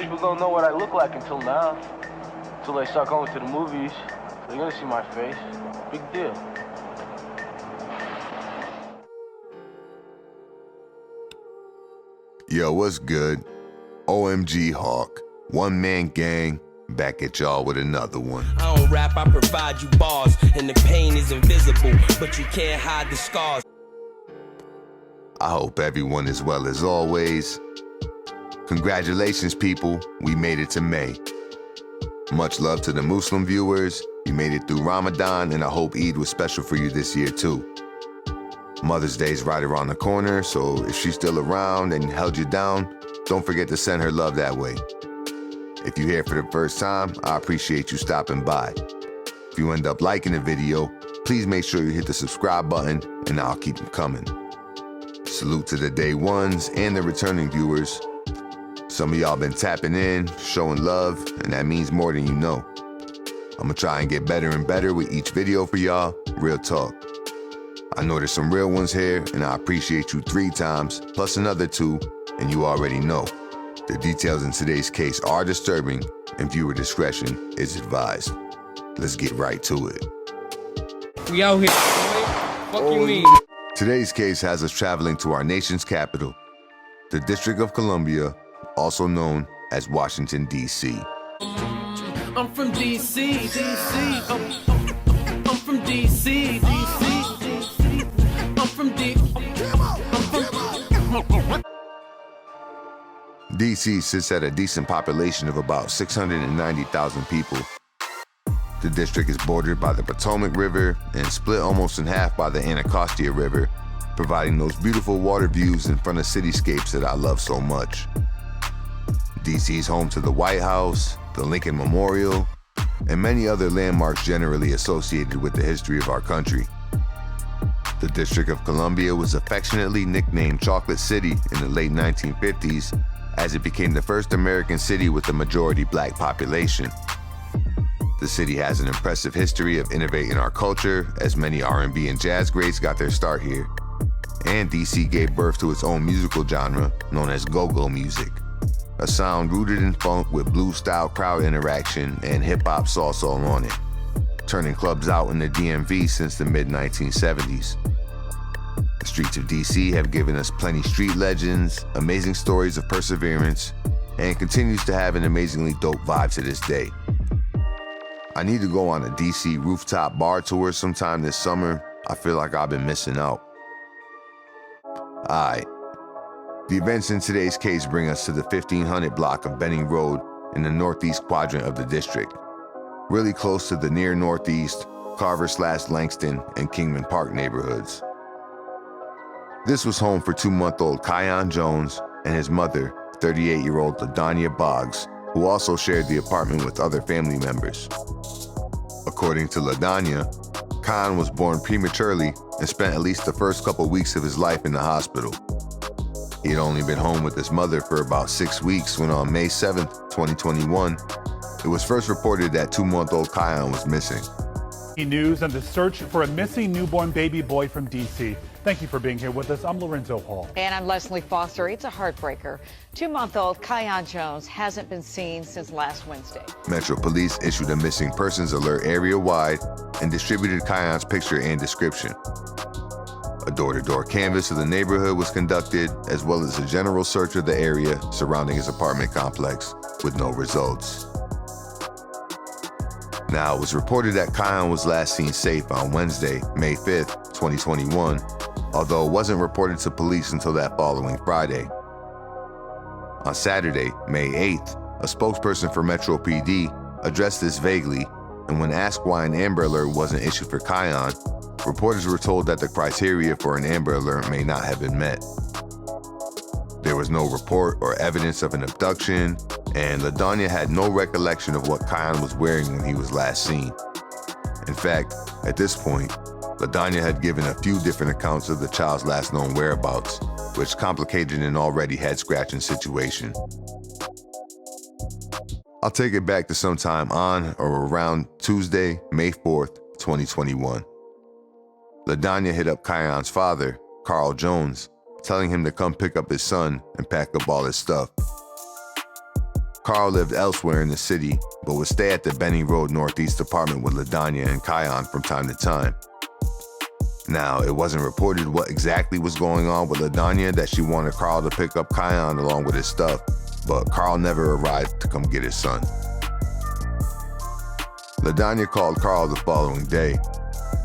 people don't know what I look like until now. Until they start going to the movies. They're gonna see my face. Big deal. Yo, what's good? Omg Hawk, one man gang, back at y'all with another one. I don't rap, I provide you bars, and the pain is invisible, but you can't hide the scars. I hope everyone is well as always. Congratulations, people, we made it to May. Much love to the Muslim viewers. You made it through Ramadan, and I hope Eid was special for you this year too. Mother's Day is right around the corner, so if she's still around and held you down, don't forget to send her love that way. If you're here for the first time, I appreciate you stopping by. If you end up liking the video, please make sure you hit the subscribe button, and I'll keep them coming. Salute to the day ones and the returning viewers. Some of y'all been tapping in, showing love, and that means more than you know. I'm gonna try and get better and better with each video for y'all, real talk. I know there's some real ones here, and I appreciate you 3 times, plus another 2, and you already know. The details in today's case are disturbing, and viewer discretion is advised. Let's get right to it. We out here, boy. Fuck you mean? Today's case has us traveling to our nation's capital, the District of Columbia, also known as Washington, D.C. I'm from D.C. I'm from D.C. I'm from D.C. sits at a decent population of about 690,000 people. The district is bordered by the Potomac River and split almost in half by the Anacostia River, providing those beautiful water views in front of cityscapes that I love so much. D.C. is home to the White House, the Lincoln Memorial, and many other landmarks generally associated with the history of our country. The District of Columbia was affectionately nicknamed Chocolate City in the late 1950s as it became the first American city with a majority black population. The city has an impressive history of innovating our culture, as many R&B and jazz greats got their start here. And D.C. gave birth to its own musical genre known as go-go music, a sound rooted in funk with blues-style crowd interaction and hip-hop salsa on it, turning clubs out in the DMV since the mid-1970s. The streets of D.C. have given us plenty street legends, amazing stories of perseverance, and continues to have an amazingly dope vibe to this day. I need to go on a D.C. rooftop bar tour sometime this summer. I feel like I've been missing out. Alright. The events in today's case bring us to the 1500 block of Benning Road in the northeast quadrant of the district, really close to the near northeast, Carver/Langston, and Kingman Park neighborhoods. This was home for 2-month-old Kyon Jones and his mother, 38-year-old Ladonia Boggs, who also shared the apartment with other family members. According to Ladonia, Kyon was born prematurely and spent at least the first couple weeks of his life in the hospital. He had only been home with his mother for about 6 weeks when on May 7th, 2021, it was first reported that 2-month-old Kyon was missing. News and the search for a missing newborn baby boy from D.C. Thank you for being here with us. I'm Lorenzo Hall. And I'm Leslie Foster. It's a heartbreaker. 2-month-old Kyon Jones hasn't been seen since last Wednesday. Metro Police issued a missing persons alert area-wide and distributed Kyon's picture and description. A door-to-door canvass of the neighborhood was conducted, as well as a general search of the area surrounding his apartment complex, with no results. Now, it was reported that Kyon was last seen safe on Wednesday, May 5th, 2021, although it wasn't reported to police until that following Friday. On Saturday, May 8th, a spokesperson for Metro PD addressed this vaguely, and when asked why an Amber Alert wasn't issued for Kyon, reporters were told that the criteria for an Amber Alert may not have been met. There was no report or evidence of an abduction, and Ladonia had no recollection of what Kyon was wearing when he was last seen. In fact, at this point, Ladonia had given a few different accounts of the child's last known whereabouts, which complicated an already head-scratching situation. I'll take it back to sometime on or around Tuesday, May 4th, 2021. Ladonia hit up Kyon's father, Carl Jones, telling him to come pick up his son and pack up all his stuff. Carl lived elsewhere in the city, but would stay at the Bonney Road Northeast apartment with Ladonia and Kyon from time to time. Now, it wasn't reported what exactly was going on with Ladonia that she wanted Carl to pick up Kyon along with his stuff, but Carl never arrived to come get his son. Ladonia called Carl the following day,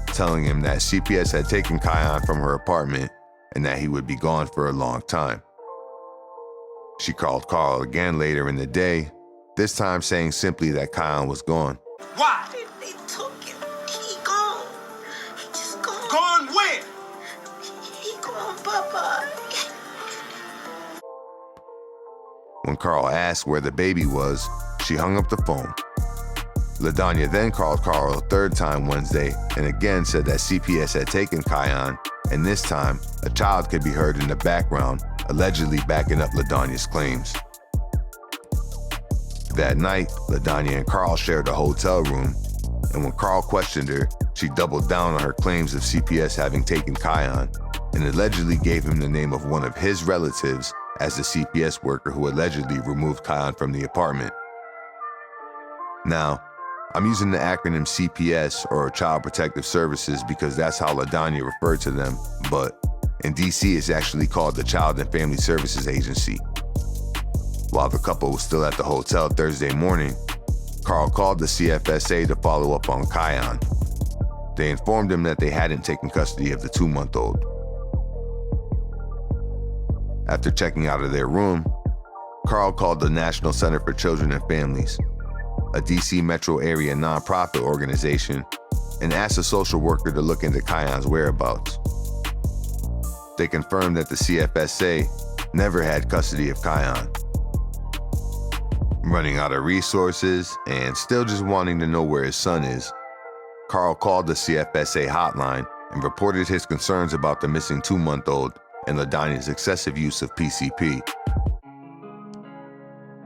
telling him that CPS had taken Kyon from her apartment and that he would be gone for a long time. She called Carl again later in the day, this time saying simply that Kyon was gone. Why? They took him. He gone. He just gone. Gone where? He gone, Papa. When Carl asked where the baby was, she hung up the phone. Ladonia then called Carl a third time Wednesday and again said that CPS had taken Kyon, and this time, a child could be heard in the background, allegedly backing up Ladonia's claims. That night, Ladonia and Carl shared a hotel room, and when Carl questioned her, she doubled down on her claims of CPS having taken Kyon, and allegedly gave him the name of one of his relatives as the CPS worker who allegedly removed Kyon from the apartment. Now, I'm using the acronym CPS, or Child Protective Services, because that's how Ladonia referred to them, but in DC it's actually called the Child and Family Services Agency. While the couple was still at the hotel Thursday morning, Carl called the CFSA to follow up on Kyon. They informed him that they hadn't taken custody of the 2-month-old. After checking out of their room, Carl called the National Center for Children and Families, a DC metro area nonprofit organization, and asked a social worker to look into Kyon's whereabouts. They confirmed that the CFSA never had custody of Kyon. Running out of resources and still just wanting to know where his son is, Carl called the CFSA hotline and reported his concerns about the missing 2-month-old and Ladonia's excessive use of PCP.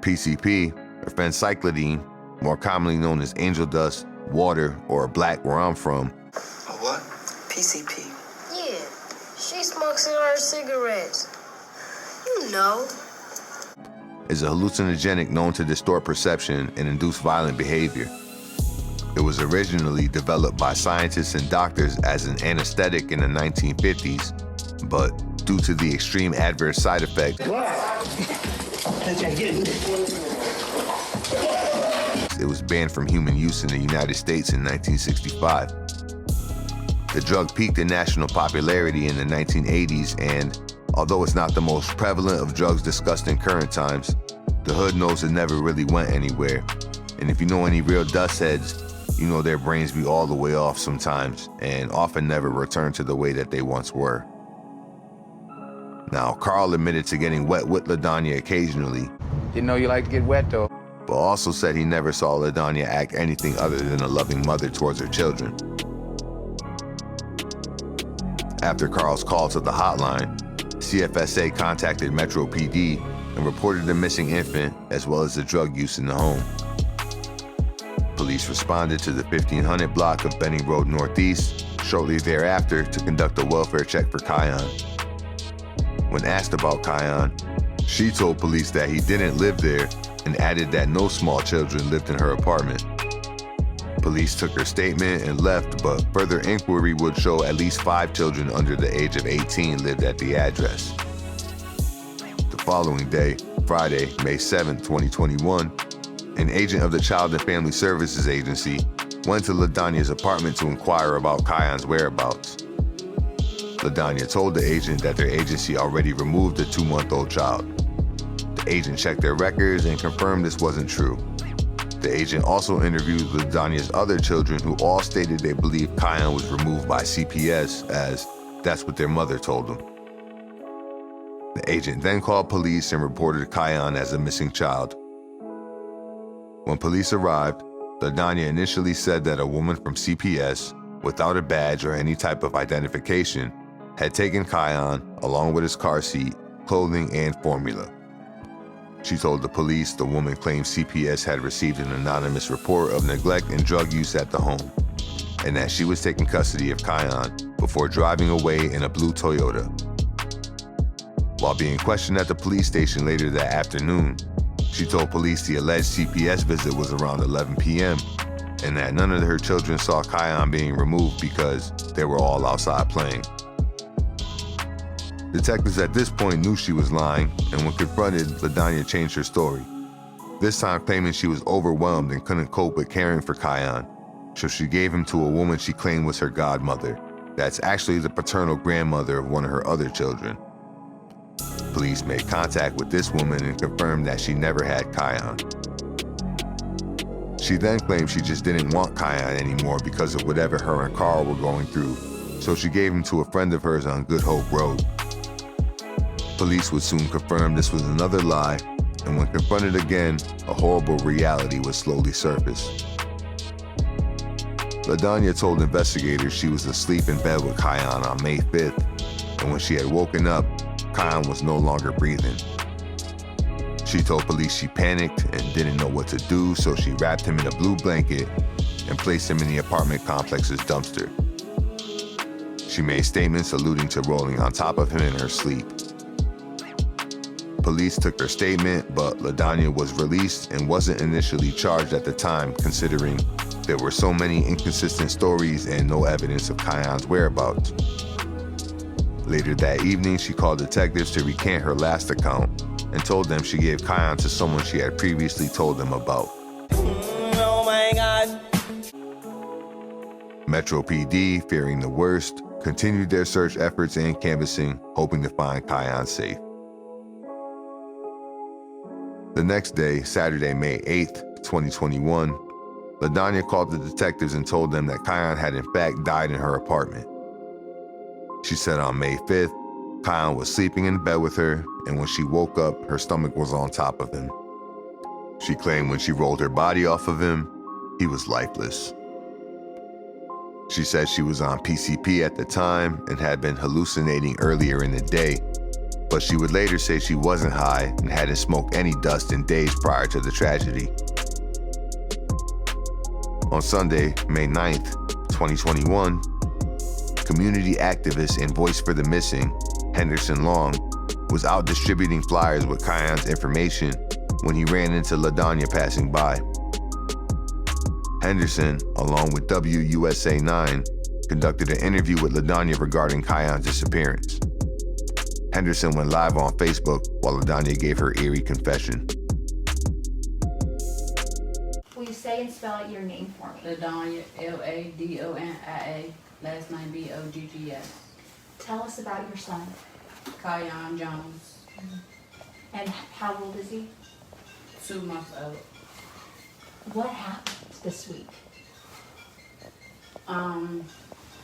PCP, or phencyclidine, more commonly known as angel dust, water, or black where I'm from. What? PCP. Yeah, she smokes cigar cigarettes. You know. Is a hallucinogenic known to distort perception and induce violent behavior. It was originally developed by scientists and doctors as an anesthetic in the 1950s, but due to the extreme adverse side effects, it was banned from human use in the United States in 1965. The drug peaked in national popularity in the 1980s, and although it's not the most prevalent of drugs discussed in current times, the hood knows it never really went anywhere. And if you know any real dust heads, you know their brains be all the way off sometimes, and often never return to the way that they once were. Now, Carl admitted to getting wet with Ladonia occasionally. Didn't know you like to get wet, though. But also said he never saw Ladonia act anything other than a loving mother towards her children. After Carl's call to the hotline, CFSA contacted Metro PD and reported the missing infant as well as the drug use in the home. Police responded to the 1500 block of Bonney Road Northeast shortly thereafter to conduct a welfare check for Kyon. When asked about Kyon, she told police that he didn't live there and added that no small children lived in her apartment. Police took her statement and left, but further inquiry would show at least 5 children under the age of 18 lived at the address. The following day, Friday, May 7, 2021, an agent of the Child and Family Services Agency went to Ladonia's apartment to inquire about Kyon's whereabouts. Ladonia told the agent that their agency already removed the 2-month-old child. The agent checked their records and confirmed this wasn't true. The agent also interviewed Ladonia's other children who all stated they believed Kyon was removed by CPS, as that's what their mother told them. The agent then called police and reported Kyon as a missing child. When police arrived, Ladonia initially said that a woman from CPS, without a badge or any type of identification, had taken Kyon along with his car seat, clothing, and formula. She told the police the woman claimed CPS had received an anonymous report of neglect and drug use at the home, and that she was taking custody of Kyon before driving away in a blue Toyota. While being questioned at the police station later that afternoon, She told police the alleged CPS visit was around 11 p.m. and that none of her children saw Kyon being removed because they were all outside playing. Detectives at this point knew she was lying, and when confronted, Ladonia changed her story. This time claiming she was overwhelmed and couldn't cope with caring for Kyon, so she gave him to a woman she claimed was her godmother. That's actually the paternal grandmother of one of her other children. Police made contact with this woman and confirmed that she never had Kyon. She then claimed she just didn't want Kyon anymore because of whatever her and Carl were going through, so she gave him to a friend of hers on Good Hope Road. Police would soon confirm this was another lie, and when confronted again, a horrible reality would slowly surface. Ladonia told investigators she was asleep in bed with Kyon on May 5th, and when she had woken up, Kyon was no longer breathing. She told police she panicked and didn't know what to do, so she wrapped him in a blue blanket and placed him in the apartment complex's dumpster. She made statements alluding to rolling on top of him in her sleep. Police took her statement, but Ladonia was released and wasn't initially charged at the time, considering there were so many inconsistent stories and no evidence of Kyon's whereabouts. Later that evening, she called detectives to recant her last account and told them she gave Kyon to someone she had previously told them about. Oh my God. Metro PD, fearing the worst, continued their search efforts and canvassing, hoping to find Kyon safe. The next day, Saturday, May 8th, 2021, Ladonia called the detectives and told them that Kyon had in fact died in her apartment. She said on May 5th, Kyon was sleeping in bed with her, and when she woke up, her stomach was on top of him. She claimed when she rolled her body off of him, he was lifeless. She said she was on PCP at the time and had been hallucinating earlier in the day, but she would later say she wasn't high and hadn't smoked any dust in days prior to the tragedy. On Sunday, May 9th, 2021, community activist and voice for the missing, Henderson Long, was out distributing flyers with Kyon's information when he ran into Ladonia passing by. Henderson, along with WUSA 9, conducted an interview with Ladonia regarding Kyon's disappearance. Henderson went live on Facebook while Ladonia gave her eerie confession. Will you say and spell out your name for me? Ladonia, Ladonia, last name Boggs. Tell us about your son. Kyon Jones. And how old is he? 2 months old. What happened this week?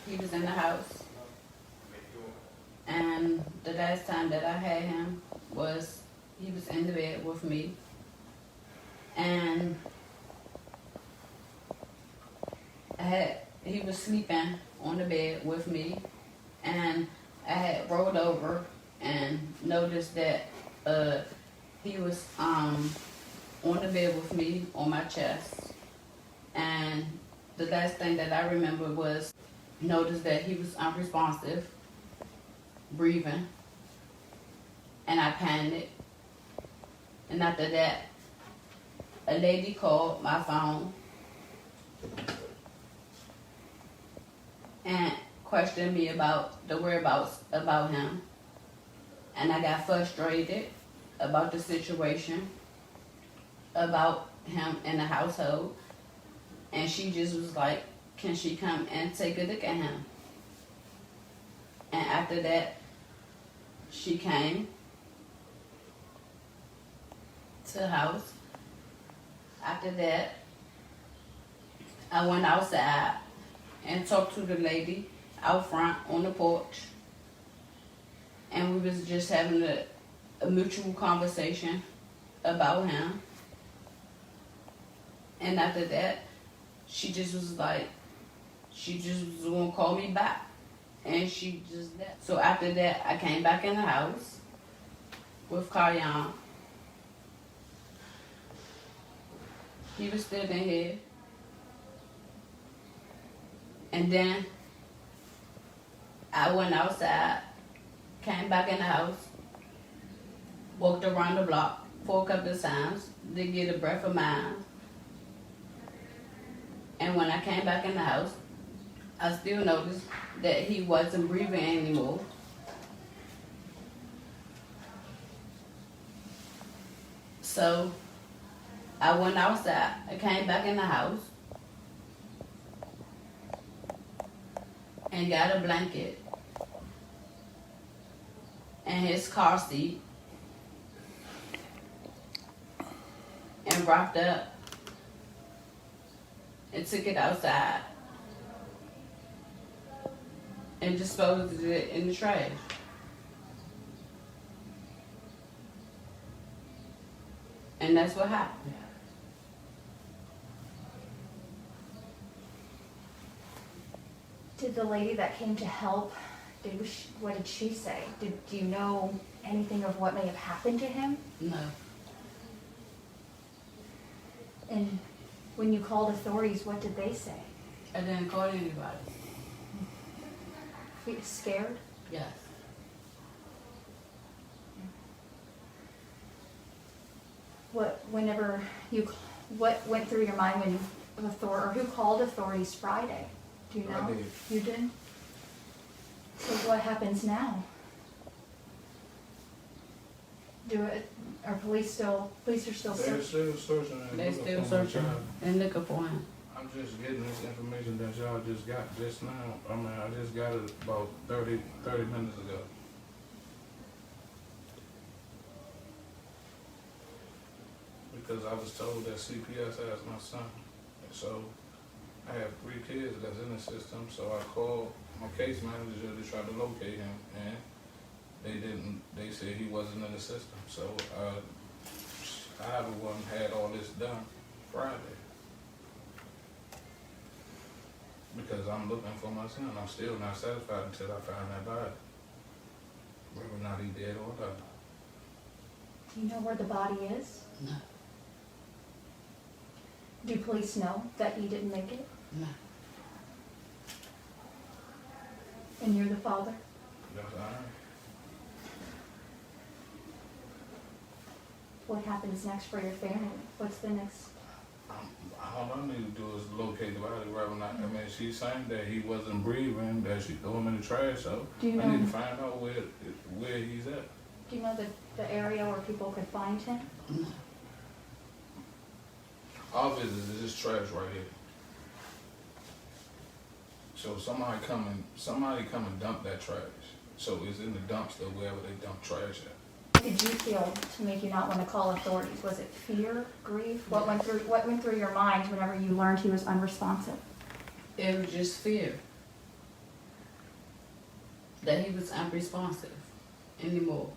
He was in the house. And the last time that I had him was, he was in the bed with me. And he was sleeping on the bed with me. And I had rolled over and noticed that he was on the bed with me on my chest. And the last thing that I remember was noticed that he was unresponsive, breathing, and I panicked. And after that, a lady called my phone and questioned me about the whereabouts about him. And I got frustrated about the situation, about him in the household. And she just was like, can she come and take a look at him? And after that, she came to the house. After that, I went outside and talked to the lady out front on the porch. And we was just having a mutual conversation about him. And after that, she just was like, she just was gonna call me back. And she just left. So after that, I came back in the house with Kyon. He was still in here. And then I went outside, came back in the house, walked around the block for a couple of times to get a breath of mine. And when I came back in the house, I still noticed that he wasn't breathing anymore. So I went outside. I came back in the house and got a blanket and his car seat and wrapped up and took it outside and disposed it in the trash. And that's what happened. Did the lady that came to help, what did she say? Do you know anything of what may have happened to him? No. And when you called authorities, what did they say? I didn't call anybody. Scared? Yes. What went through your mind when who called authorities Friday? Do you know? I did. You did? So what happens now? Are police are still They're searching? still searching. And They looking still for my searching child. and looking for him. I'm just getting this information that y'all just got just now. I mean, I just got it about 30 minutes ago. Because I was told that CPS has my son. And so I have 3 kids that's in the system, so I called my case manager to try to locate him, and they said he wasn't in the system. So I the one had all this done Friday. Because I'm looking for my son. I'm still not satisfied until I find that body. Whether or not he dead or not. Do you know where the body is? No. Do police know that he didn't make it? No. And you're the father? Yes, I am. What happens next for your family? What's the next? All I need to do is locate the body. Whether or not, I mean, she's saying that he wasn't breathing, that she threw him in the trash, so Do you I know- need to find out where he's at. Do you know the area where people could find him? No. Our business is this trash right here. So somebody come and dump that trash. So it's in the dumpster wherever they dump trash at. What did you feel to make you not want to call authorities? Was it fear, grief? What went through your mind whenever you learned he was unresponsive? It was just fear that he was unresponsive anymore.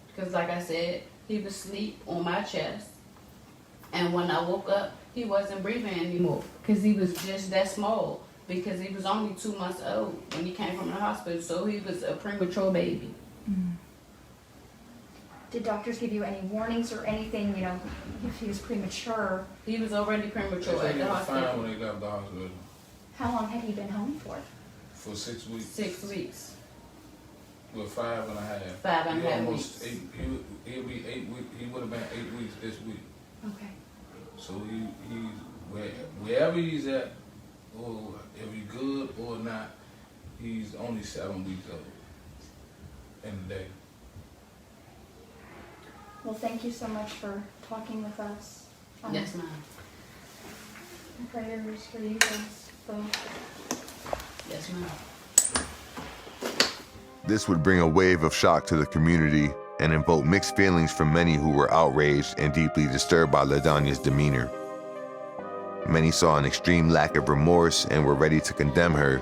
Because like I said, he was asleep on my chest. And when I woke up, he wasn't breathing anymore. Because he was just that small. Because he was only 2 months old when he came from the hospital. So he was a premature baby. Mm. Did doctors give you any warnings or anything, if he was premature? He was already premature They said at he the was hospital. fine when they left the hospital. How long had he been home for? For 6 weeks. 6 weeks. Well, 5.5. 5.5 almost weeks. He'll be 8 weeks. He would have been 8 weeks this week. Okay. So he's wherever he's at, or if he's good or not, he's only 7 weeks old in the day. Well, thank you so much for talking with us. Yes, ma'am. Prayers for you guys both. Yes, ma'am. This would bring a wave of shock to the community and invoke mixed feelings from many who were outraged and deeply disturbed by Ladonia's demeanor. Many saw an extreme lack of remorse and were ready to condemn her,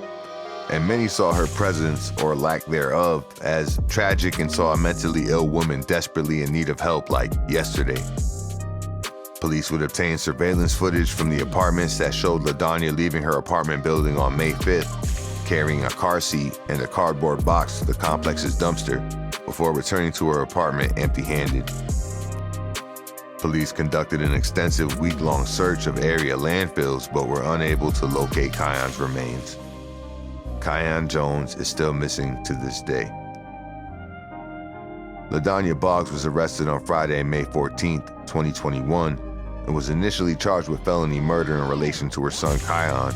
and many saw her presence, or lack thereof, as tragic and saw a mentally ill woman desperately in need of help like yesterday. Police would obtain surveillance footage from the apartments that showed Ladonia leaving her apartment building on May 5th, carrying a car seat and a cardboard box to the complex's dumpster before returning to her apartment empty-handed. Police conducted an extensive week-long search of area landfills but were unable to locate Kyon's remains. Kyon Jones is still missing to this day. Ladonia Boggs was arrested on Friday, May 14, 2021, and was initially charged with felony murder in relation to her son, Kyon.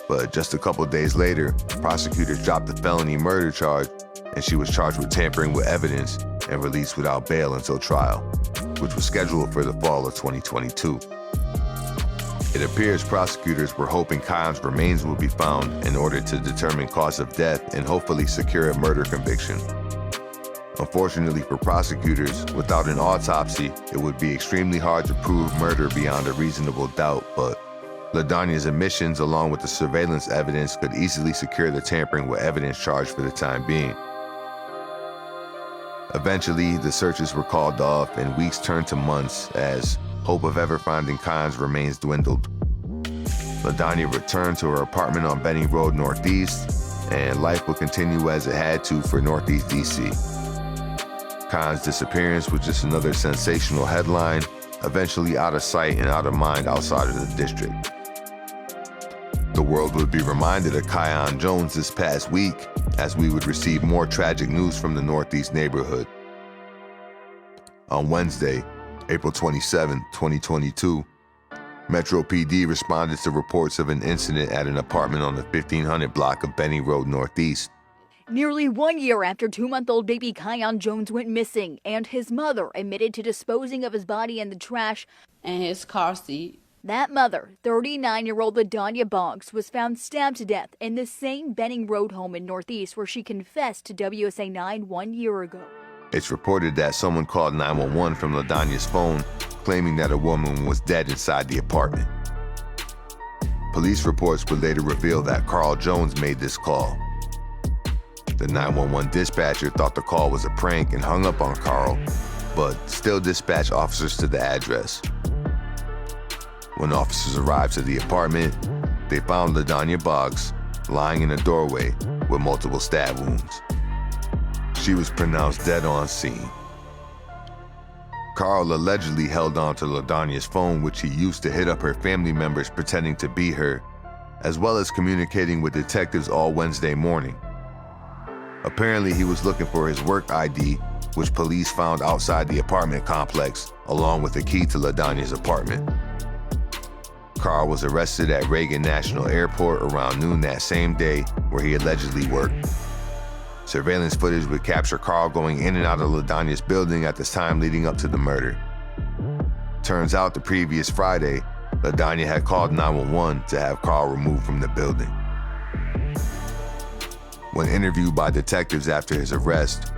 But just a couple days later, prosecutors dropped the felony murder charge, and she was charged with tampering with evidence and released without bail until trial, which was scheduled for the fall of 2022. It appears prosecutors were hoping Kyon's remains would be found in order to determine cause of death and hopefully secure a murder conviction. Unfortunately for prosecutors, without an autopsy, it would be extremely hard to prove murder beyond a reasonable doubt, but Ladonia's admissions along with the surveillance evidence could easily secure the tampering with evidence charge for the time being. Eventually, the searches were called off and weeks turned to months as hope of ever finding Kyon's remains dwindled. Ladonia returned to her apartment on Bonney Road Northeast, and life would continue as it had to for Northeast D.C. Kyon's disappearance was just another sensational headline, eventually out of sight and out of mind outside of the district. The world would be reminded of Kyon Jones this past week as we would receive more tragic news from the Northeast neighborhood. On Wednesday, April 27, 2022, Metro PD responded to reports of an incident at an apartment on the 1500 block of Bonney Road Northeast. Nearly 1 year after 2-month-old baby Kyon Jones went missing and his mother admitted to disposing of his body in the trash and his car seat. That mother, 39-year-old Ladonia Boggs, was found stabbed to death in the same Bonney Road home in Northeast where she confessed to WSA 9 1 year ago. It's reported that someone called 911 from Ladonia's phone, claiming that a woman was dead inside the apartment. Police reports would later reveal that Carl Jones made this call. The 911 dispatcher thought the call was a prank and hung up on Carl, but still dispatched officers to the address. When officers arrived to the apartment, they found Ladonia Boggs lying in a doorway with multiple stab wounds. She was pronounced dead on scene. Carl allegedly held on to Ladonia's phone, which he used to hit up her family members pretending to be her, as well as communicating with detectives all Wednesday morning. Apparently, he was looking for his work ID, which police found outside the apartment complex, along with a key to Ladonia's apartment. Carl was arrested at Reagan National Airport around noon that same day, where he allegedly worked. Surveillance footage would capture Carl going in and out of Ladonia's building at the time leading up to the murder. Turns out the previous Friday, Ladonia had called 911 to have Carl removed from the building. When interviewed by detectives after his arrest,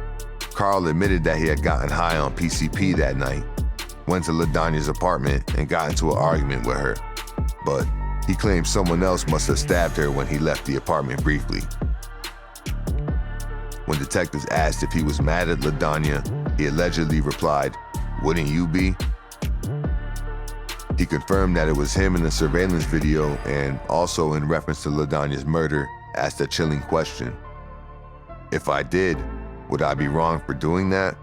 Carl admitted that he had gotten high on PCP that night, went to Ladonia's apartment, and got into an argument with her. But he claimed someone else must have stabbed her when he left the apartment briefly. When detectives asked if he was mad at Ladonia, he allegedly replied, "Wouldn't you be?" He confirmed that it was him in the surveillance video and also in reference to Ladonia's murder, asked a chilling question. "If I did, would I be wrong for doing that?"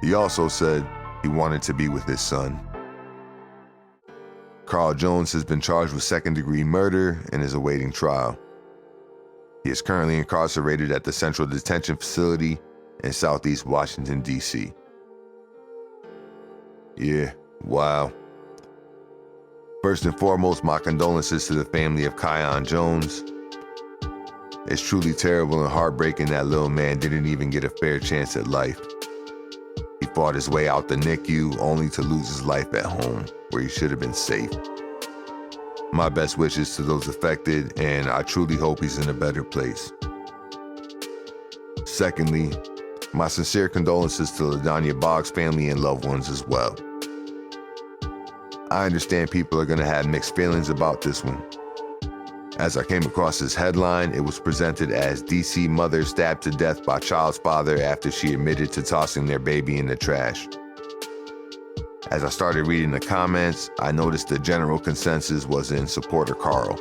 He also said he wanted to be with his son. Carl Jones has been charged with second-degree murder and is awaiting trial. He is currently incarcerated at the Central Detention Facility in Southeast Washington, D.C. Yeah, wow. First and foremost, my condolences to the family of Kyon Jones. It's truly terrible and heartbreaking that little man didn't even get a fair chance at life. He fought his way out the NICU only to lose his life at home, where he should have been safe. My best wishes to those affected, and I truly hope he's in a better place. Secondly, my sincere condolences to Ladonia Boggs' family and loved ones as well. I understand people are going to have mixed feelings about this one. As I came across this headline, it was presented as DC mother stabbed to death by child's father after she admitted to tossing their baby in the trash. As I started reading the comments, I noticed the general consensus was in support of Carl.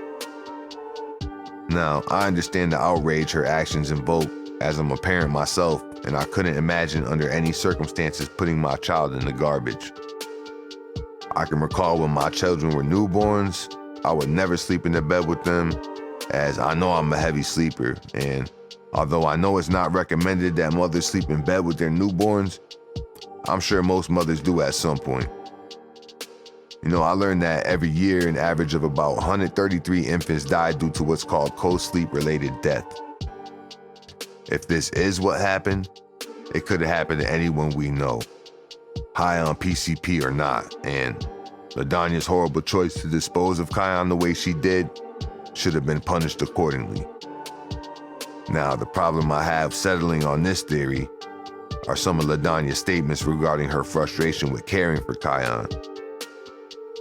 Now, I understand the outrage her actions invoke, as I'm a parent myself, and I couldn't imagine under any circumstances putting my child in the garbage. I can recall when my children were newborns, I would never sleep in the bed with them, as I know I'm a heavy sleeper, and although I know it's not recommended that mothers sleep in bed with their newborns, I'm sure most mothers do at some point. You know, I learned that every year an average of about 133 infants die due to what's called co-sleep-related death. If this is what happened, it could have happened to anyone we know, high on PCP or not, and Ladonia's horrible choice to dispose of Kyon the way she did should have been punished accordingly. Now, the problem I have settling on this theory are some of Ladonia's statements regarding her frustration with caring for Kyon.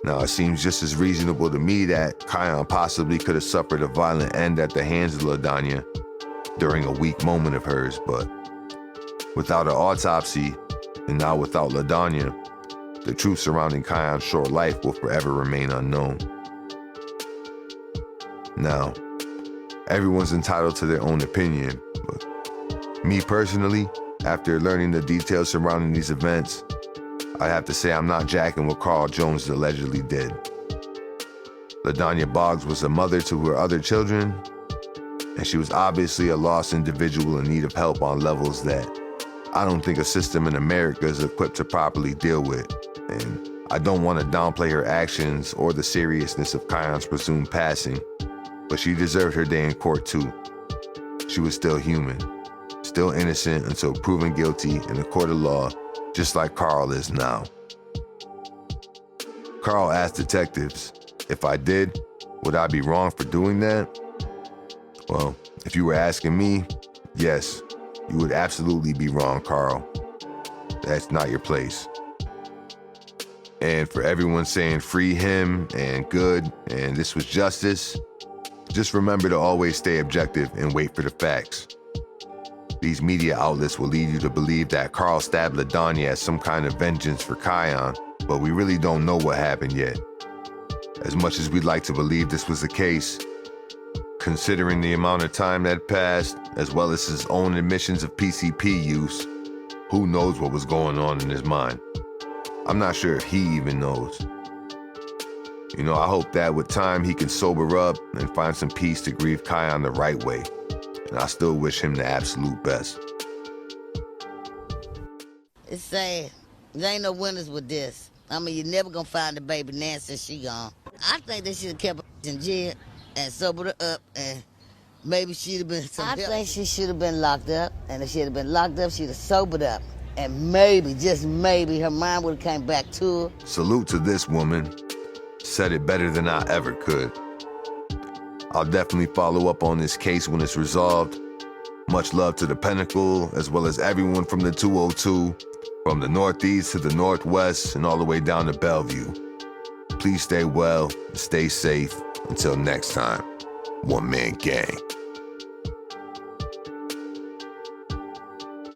Now, it seems just as reasonable to me that Kyon possibly could have suffered a violent end at the hands of Ladonia during a weak moment of hers, but without an autopsy, and now without Ladonia, the truth surrounding Kyon's short life will forever remain unknown. Now, everyone's entitled to their own opinion, but me personally, after learning the details surrounding these events, I have to say I'm not jacking what Kyon Jones allegedly did. Ladonia Boggs was a mother to her other children, and she was obviously a lost individual in need of help on levels that I don't think a system in America is equipped to properly deal with. And I don't want to downplay her actions or the seriousness of Kyon's presumed passing, but she deserved her day in court too. She was still human, still innocent until proven guilty in a court of law, just like Carl is now. Carl asked detectives, if I did, would I be wrong for doing that? Well, if you were asking me, yes, you would absolutely be wrong, Carl. That's not your place. And for everyone saying free him and good and this was justice, just remember to always stay objective and wait for the facts. These media outlets will lead you to believe that Carl stabbed Ladonia as some kind of vengeance for Kyon, but we really don't know what happened yet. As much as we'd like to believe this was the case, considering the amount of time that passed, as well as his own admissions of PCP use, who knows what was going on in his mind? I'm not sure if he even knows. You know, I hope that with time he can sober up and find some peace to grieve Kyon the right way. And I still wish him the absolute best. It's sad. There ain't no winners with this. I mean, you're never gonna find the baby now since she gone. I think they should have kept her in jail and sobered her up, and maybe she'd have been some help. I think she should have been locked up, and if she'd have been locked up, she'd have sobered up. And maybe, just maybe, her mind would have came back to her. Salute to this woman. Said it better than I ever could. I'll definitely follow up on this case when it's resolved. Much love to the Pinnacle, as well as everyone from the 202, from the Northeast to the Northwest, and all the way down to Bellevue. Please stay well and stay safe. Until next time, One Man Gang.